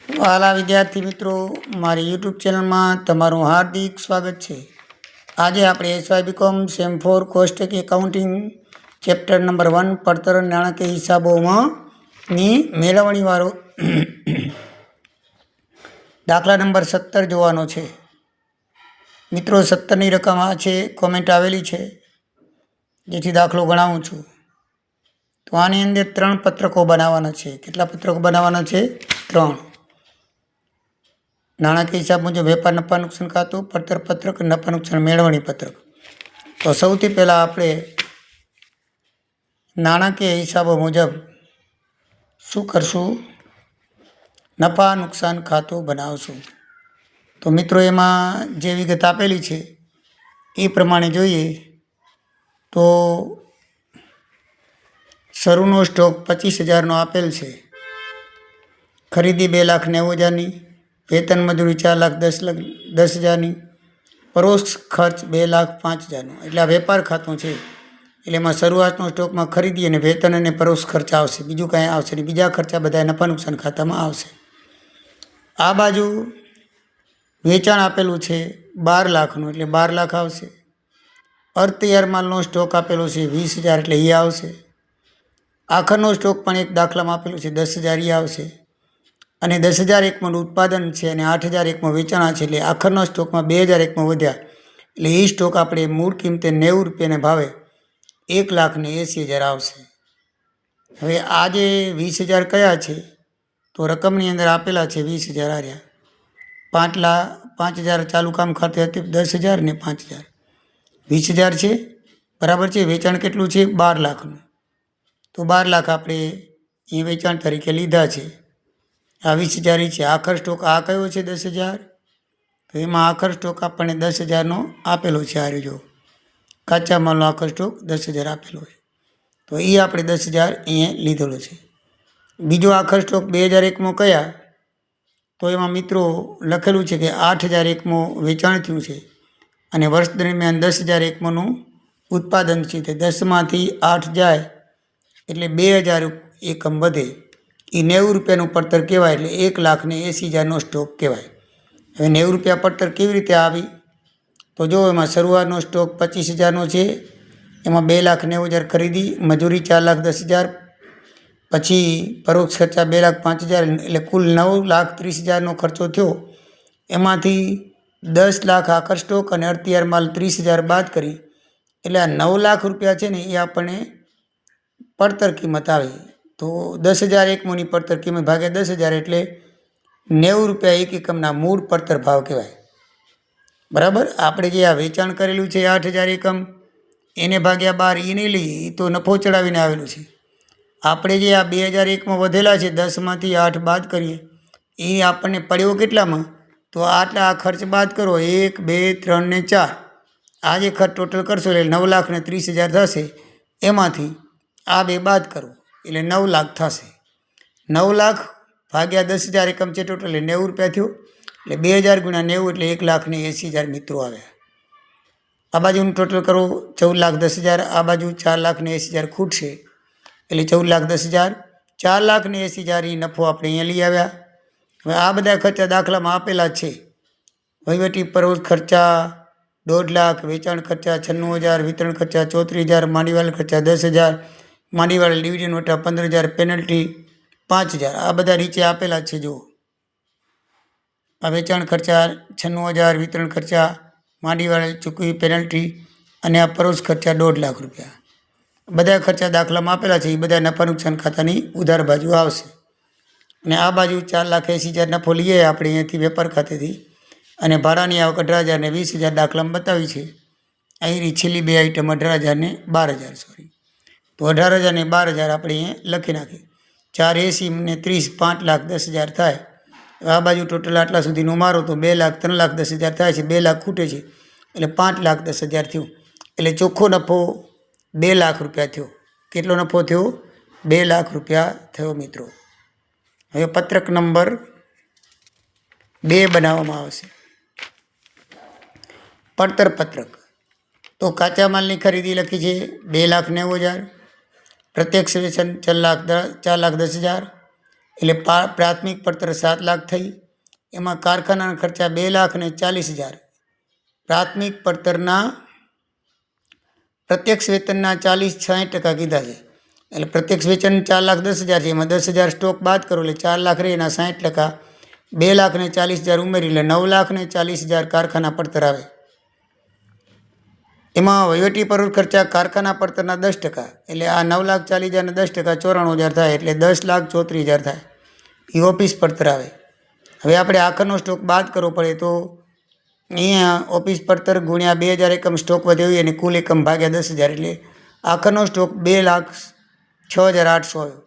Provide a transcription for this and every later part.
વાલા વિદ્યાર્થી મિત્રો, મારી યુટ્યુબ ચેનલમાં તમારું હાર્દિક સ્વાગત છે। આજે આપણે S Y B Com sem 4 cost accounting chapter number 1 પડતર નાણાકીય હિસાબોમાંની મેળવણીવાળો દાખલા નંબર 17 જોવાનો છે। મિત્રો 17ની રકમ આ છે, કોમેન્ટ આવેલી છે, જેથી દાખલો ગણાવું છું। તો આની અંદર 3 પત્રકો બનાવવાના છે। કેટલા પત્રકો બનાવવાના છે? 3। નાણાકીય હિસાબ મુજબ વેપાર નફા નુકસાન ખાતું, પડતર પત્રક, નફા નુકસાન મેળવણી પત્રક। તો સૌથી પહેલાં આપણે નાણાકીય હિસાબો મુજબ શું કરશું? નફા નુકસાન ખાતું બનાવશું। તો મિત્રો એમાં જે વિગત આપેલી છે એ પ્રમાણે જોઈએ તો શરૂનો સ્ટોક 25,000નો આપેલ છે, ખરીદી 2,90,000ની, વેતન મજૂરી 4,10,000ની, પરોક્ષ ખર્ચ 2,05,000નો। એટલે આ વેપાર ખાતું છે, એટલે એમાં શરૂઆતનો સ્ટોકમાં ખરીદી અને વેતન અને પરોક્ષ ખર્ચ આવશે, બીજું કાંઈ આવશે નહીં। બીજા ખર્ચા બધા નફા નુકસાન ખાતામાં આવશે। આ બાજુ વેચાણ આપેલું છે 12 લાખનું, એટલે 12 લાખ આવશે। અર્ધ તૈયાર માલનો સ્ટોક આપેલો છે 20,000, એટલે એ આવશે। આખરનો સ્ટોક પણ એક દાખલામાં આપેલું છે 10,000, એ આવશે। અને 10,000 એકમનું ઉત્પાદન છે અને 8,000 એકમો વેચાણ છે, એટલે આખરના સ્ટોકમાં 2,000 એકમો વધ્યા, એટલે એ સ્ટોક આપણે મૂળ કિંમતે 90 રૂપિયાને ભાવે 1,80,000 આવશે। હવે આ જે 20,000 કયા છે? તો રકમની અંદર આપેલા છે 20,000 આર્યા 5,000 ચાલુ કામ ખાતે હતી, 10,000 ને 5,000, 20,000 છે, બરાબર છે। વેચાણ કેટલું છે? 12 લાખનું। તો 12 લાખ આપણે એ વેચાણ તરીકે લીધા છે। આ 20,000 છે। આખર સ્ટોક આ કયો છે? 10,000। તો એમાં આખર સ્ટોક આપણને 10,000નો આપેલો છે। આ જો કાચા માલનો આખર સ્ટોક 10,000 આપેલો છે, તો એ આપણે 10,000 અહીંયા લીધેલો છે। બીજો આખર સ્ટોક 2,000 એકમો કયા? તો એમાં મિત્રો લખેલું છે કે 8,000 એકમો વેચાણ થયું છે અને વર્ષ દરમિયાન 10,000 એકમોનું ઉત્પાદન છે। તે 10માંથી 8 જાય એટલે 2,000 એકમ વધે, એ 90 રૂપિયાનું પડતર કહેવાય, એટલે 1,80,000નો સ્ટોક કહેવાય। હવે 90 રૂપિયા પડતર કેવી રીતે આવી? તો જો એમાં શરૂઆતનો સ્ટોક 25,000નો છે, એમાં 2,90,000 ખરીદી, મજૂરી 4,10,000, પછી પરોક્ષ ખર્ચા 2,05,000, એટલે કુલ 9,30,000નો ખર્ચો થયો। એમાંથી 10 લાખ આખર સ્ટોક અને અર્ધ તૈયાર માલ 30,000 બાદ કરી, એટલે આ 9 લાખ રૂપિયા છે ને એ આપણને પડતર કિંમત આવી। તો 10,000 એકમોની પડતર કિંમત ભાગ્યા 10,000 એટલે 90 રૂપિયા એક એકમના મૂળ પડતર ભાવ કહેવાય, બરાબર। આપણે જે આ વેચાણ કરેલું છે 8,000 એકમ, એને ભાગ્યા 12, એ નહીં લઈએ, એ તો નફો ચડાવીને આવેલું છે। આપણે જે આ 2,000 એકમો વધેલા છે, 10માંથી 8 બાદ કરીએ, એ આપણને પડ્યો કેટલામાં? તો આટલા આ ખર્ચ બાદ કરો, 1, 2, 3 ને 4, આ જે ખર્ચ ટોટલ કરશો એટલે 9,30,000 થશે। એમાંથી આ બે બાદ કરો એટલે 9 લાખ થશે। 9 લાખ ભાગ્યા 10,000 એકમ છે ટોટલ, એટલે 90 રૂપિયા થયો, એટલે 2,000 ગુણ્યા 90 એટલે 1,80,000 મિત્રો આવ્યા। આ બાજુનું ટોટલ કરો 14,10,000, આ બાજુ 4,80,000 ખૂટશે, એટલે 14,10,000, 4,80,000 એ નફો આપણે અહીંયા લઈ આવ્યા। હવે આ બધા ખર્ચા દાખલામાં આપેલા છે। વહીવટી પરોક્ષ ખર્ચા 1.5 લાખ, વેચાણ ખર્ચા 96,000, વિતરણ ખર્ચા 34,000, માંડીવાળ ખર્ચા 10,000, માંડીવાળ ડિવિઝન વટા 15,000, પેનલ્ટી 5,000, આ બધા નીચે આપેલા છે। જો આ વેચાણ ખર્ચા 96,000, વિતરણ ખર્ચા, માંડીવાળ ચૂકવી પેનલ્ટી અને આ પરોક્ષ ખર્ચા 1.5 લાખ રૂપિયા, બધા ખર્ચા દાખલામાં આપેલા છે। એ બધા નફા નુકસાન ખાતાની ઉધાર બાજુ આવશે। અને આ બાજુ 4,80,000 નફો લઈએ આપણે અહીંયાથી વેપાર ખાતેથી, અને ભાડાની આવક 18,000 ને 20,000 દાખલામાં બતાવી છે। અહીંની છેલ્લી બે આઈટમ 18,000 ને 12,000, સોરી, તો 18,000 ને 12,000 આપણે અહીંયા લખી નાખીએ। 4,80 ને 30, 5,10,000 થાય। આ બાજુ ટોટલ આટલા સુધીનું મારો તો 2 લાખ 3,10,000 થાય છે, 2 લાખ ખૂટે છે, એટલે 5,10,000 થયું, એટલે ચોખ્ખો નફો 2 લાખ રૂપિયા થયો। કેટલો નફો થયો? 2 લાખ રૂપિયા થયો મિત્રો। હવે પત્રક નંબર 2 બનાવવામાં આવશે, પડતર પત્રક। તો કાચા માલની ખરીદી લખી છે 2,90,000, પ્રત્યક્ષ વેચાણ 4,10,000, એટલે પ્રાથમિક પડતર 7 લાખ થઈ. એમાં કારખાનાના ખર્ચા 2,40,000. પ્રાથમિક પડતરના પ્રત્યક્ષ વેતનના 40-60% કીધા છે. એટલે પ્રત્યક્ષ વેતન 4,10,000 છે. એમાં 10,000 સ્ટોક બાદ કરો એટલે 4 લાખ રહે. એના 60%, 2,40,000 ઉમેરી એટલે 9,40,000 કારખાના પડતર આવે. એમાં વહીવટી પરોક્ષ ખર્ચા કારખાના પડતરના 10%, એટલે આ 9,40,000 10% 94,000 થાય, એટલે 10,34,000 થાય. એ ઓફિસ પડતર આવે. હવે આપણે આખરનો સ્ટોક બાદ કરવો પડે તો અહીંયા ઓફિસ પડતર ગુણ્યા 2,000 એકમ સ્ટોક વધ્યો અને કુલ એકમ ભાગ્યા 10,000, એટલે આખરનો સ્ટોક 2,06,800 આવ્યો.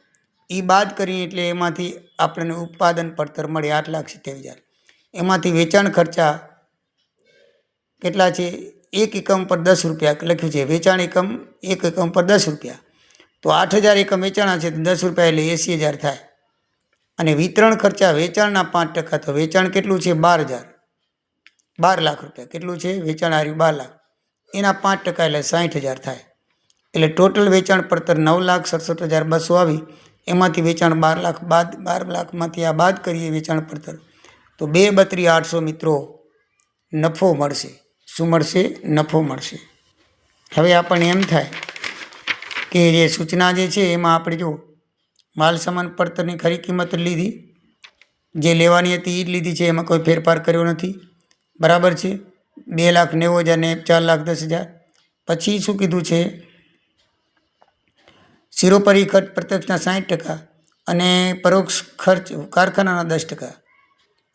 એ બાદ કરીએ એટલે એમાંથી આપણને ઉત્પાદન પડતર મળે 8,27,000. એમાંથી વેચાણ ખર્ચા કેટલા છે? 1 એકમ પર 10 રૂપિયા લખ્યું છે. વેચાણ એકમ 1 એકમ પર 10 રૂપિયા. તો 8,000 એકમ વેચાણા છે તો 10 રૂપિયા એટલે 80,000 થાય. અને વિતરણ ખર્ચા વેચાણના 5%, તો વેચાણ કેટલું છે? 12 લાખ રૂપિયા. કેટલું છે વેચાણ? આવ્યું 12 લાખ. એના 5% એટલે 60,000 થાય. એટલે ટોટલ વેચાણ પડતર 9,67,200 આવી. એમાંથી વેચાણ 12 લાખ બાદ 12 લાખમાંથી આ બાદ કરીએ વેચાણ પડતર તો 2,32,800 મિત્રો નફો મળશે. શું મળશે? નફો મળશે. હવે આપણને એમ થાય કે જે સૂચના જે છે એમાં આપણે જો માલ સામાન પડતરની ખરી કિંમત લીધી, જે લેવાની હતી એ જ લીધી છે, એમાં કોઈ ફેરફાર કર્યો નથી. બરાબર છે. 2,90,000 ને 4,10,000. પછી શું કીધું છે? શિરોપરી ખર્ચ પ્રત્યક્ષના 60% અને પરોક્ષ ખર્ચ કારખાનાના 10%.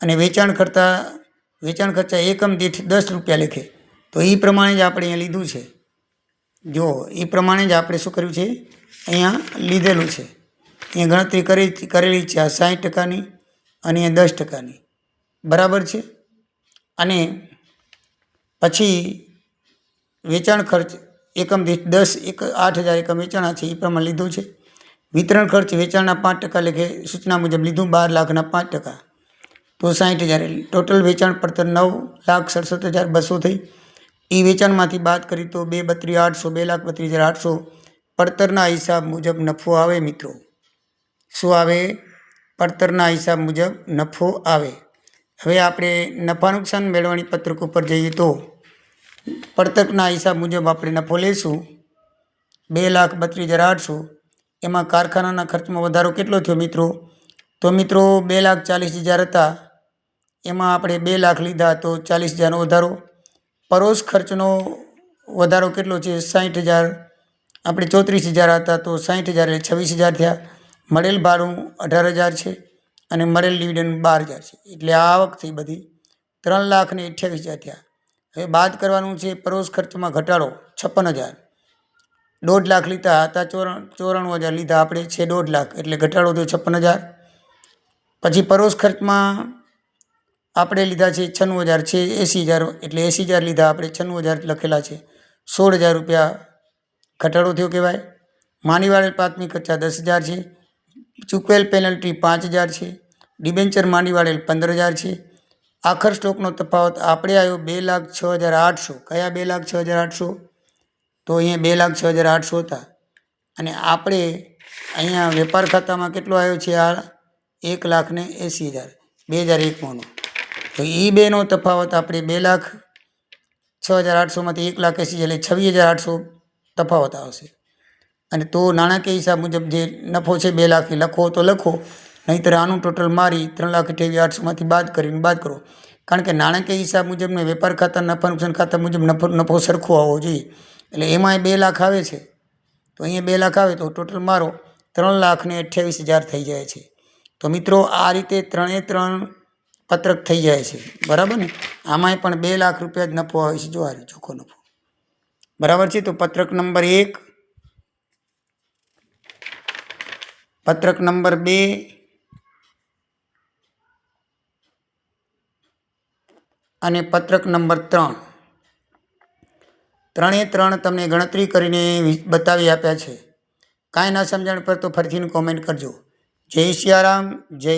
અને વેચાણ ખર્ચા એકમ દીઠ 10 રૂપિયા લેખે. તો એ પ્રમાણે જ આપણે અહીંયા લીધું છે. જો એ પ્રમાણે જ આપણે શું કર્યું છે? અહીંયા લીધેલું છે. અહીંયા ગણતરી કરેલી છે. આ 60%ની અને 10%ની. બરાબર છે. અને પછી વેચાણ ખર્ચ એકમ દીઠ 8,000 એકમ વેચાણા છે એ પ્રમાણે લીધું છે. વિતરણ ખર્ચ વેચાણના 5% લેખે સૂચના મુજબ લીધું, 12 લાખના 5%, તો 60,000. ટોટલ વેચાણ પડતર 9,67,200 થઈ. એ વેચાણમાંથી બાદ કરી તો 2,32,800 2,32,800 પડતરના હિસાબ મુજબ નફો આવે મિત્રો. શું આવે? પડતરના હિસાબ મુજબ નફો આવે. હવે આપણે નફા નુકસાન મેળવવાની પત્રક ઉપર જઈએ તો પડતરના હિસાબ મુજબ આપણે નફો લેશું 2,32,800. એમાં કારખાનાના ખર્ચમાં વધારો કેટલો થયો મિત્રો? તો મિત્રો 2,40,000 હતા, એમાં આપણે 2 લાખ લીધા તો 40,000નો વધારો. પરોક્ષ ખર્ચનો વધારો કેટલો છે? 60,000. આપણે 34,000 હતા તો 60,000 એટલે 26,000 થયા. મળેલ ભાડું 18,000 છે અને મળેલ ડિવિડન્ડ 12,000 છે. એટલે આ આવક થઈ બધી 3,28,000 થયા. હવે બાદ કરવાનું છે પરોક્ષ ખર્ચમાં ઘટાડો 56,000. 1.5 લાખ લીધા હતા, 94,000 લીધા આપણે છે 1.5 લાખ, એટલે ઘટાડો થયો 56,000. પછી પરોક્ષ ખર્ચમાં આપણે લીધા છે 96,000 છે 80,000, એટલે 80,000 લીધા આપણે, 96,000 લખેલા છે, 16,000 રૂપિયા ઘટાડો થયો કહેવાય. માની વાળેલ પ્રાથમિક ખર્ચા 10,000 છે. ચૂકવેલ પેનલ્ટી 5,000 છે. ડિબેન્ચર માની વાળેલ 15,000 છે. આખર સ્ટોકનો તફાવત આપણે આવ્યો 2,06,800. કયા 2,06,800? તો અહીંયા 2,06,800 હતા. અને આપણે અહીંયા વેપાર ખાતામાં કેટલો આવ્યો છે? આ 1,80,000 2001નો. તો એ બેનો તફાવત આપણે 2,06,800માંથી 1,80,000 એટલે 26,800 તફાવત આવશે. અને તો નાણાકીય હિસાબ મુજબ જે નફો છે 2 લાખ લખો તો લખો, નહીંતર આનું ટોટલ મારી 3,28,800માંથી બાદ કરો. કારણ કે નાણાકીય હિસાબ મુજબને વેપાર ખાતા નફા નુકસાન ખાતા મુજબ નફો સરખો આવવો જોઈએ. એટલે એમાંય 2 લાખ આવે છે, તો અહીંયા 2 લાખ આવે તો ટોટલ મારો 3,28,000 થઈ જાય છે. તો મિત્રો આ રીતે 3 પત્રક થઈ જાય છે. બરાબર ને? આમાંય પણ 2 લાખ રૂપિયા જ નફો આવે છે. જો આ ચોખ્ખો નફો. બરાબર છે. તો પત્રક નંબર 1, પત્રક નંબર 2 અને પત્રક નંબર 3, 3 તમને ગણતરી કરીને બતાવી આપ્યા છે. કાંઈ ના સમજણ પર તો ફરીથી કોમેન્ટ કરજો. જય સિયારામ. જય